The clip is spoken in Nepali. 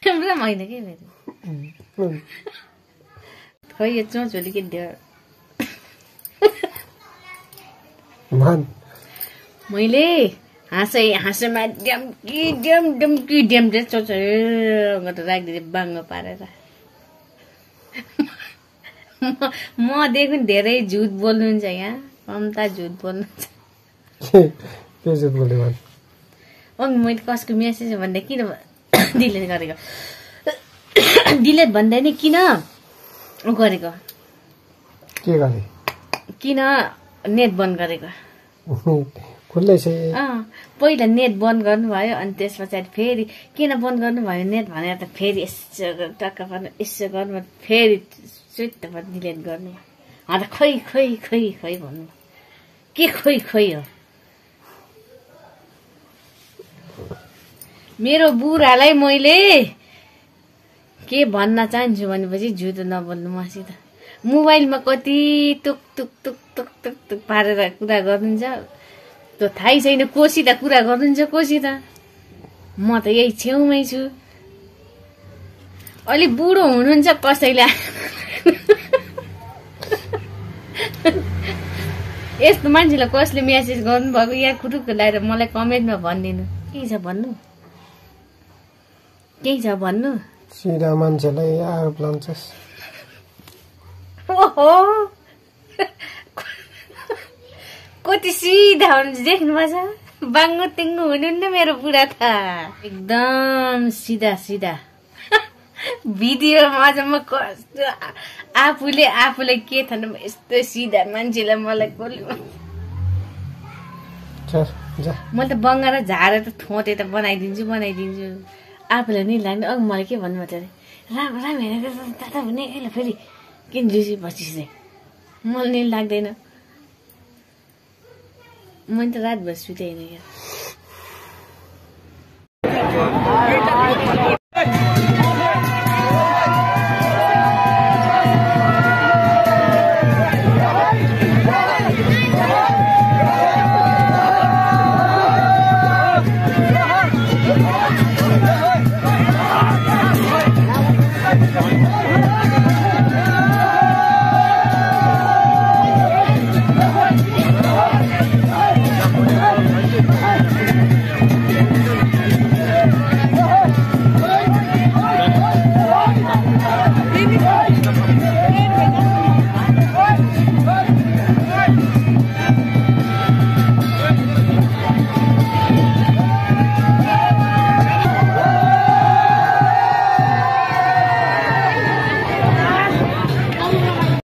राम्रो होइन के फेरि खै यो चोचोली के दियो मैले हाँसैमा डम्की चाहिँ चोचो गरेर राखिदिएँ बाङ्गो पारेर मदेखि धेरै झुट बोल्नुहुन्छ यहाँ कम्ता झुट बोल्नुहुन्छ मैले कसको मेसेज भन्दा किन डिलिट गरेको डिलिट भन्दा नि किन गरेको किन नेट बन्द गरेको पहिला नेट बन्द गर्नुभयो अनि त्यस पछाडि फेरि किन बन्द गर्नुभयो नेट भनेर त फेरि यसो टक्क पर्नु यसो गर्नु फेरि स्विट डिलिट गर्नु अन्त खै भन्नु के खोइ हो मेरो बुढालाई मैले के भन्न चाहन्छु भनेपछि झुटो नबोल्नु मसित मोबाइलमा कति टुक पारेर कुरा गर्नुहुन्छ त्यो थाहै छैन कोसित कुरा गर्नुहुन्छ कोसित म त यही छेउमै छु अलि बुढो हुनुहुन्छ कसैले यस्तो मान्छेलाई कसले मेसेज गर्नुभएको यहाँ कुटुक्क लगाएर मलाई कमेन्टमा भनिदिनु केही छ भन्नु सिधा मान्छेलाई आरोप लाउँछस् ओहो कति सिधा हुन्छ देख्नुभएको छ बाङ्गो टिङ्गो हुनुहुन्न मेरो बुढा त एकदम सिधा भिडियोमा अझ म कस्तो आफूले के थाहा यस्तो सिधा मान्छेलाई मलाई कसले म त बङ्गाएर झारेर ठोटे त बनाइदिन्छु आफूलाई नि लाग्ने अघि मलाई के भन्नुभएको थियो अरे राम हेरेर दादा भने यसले फेरि किन जुसी बसिस मलाई नि लाग्दैन मैले त रातभर सुतेन क्या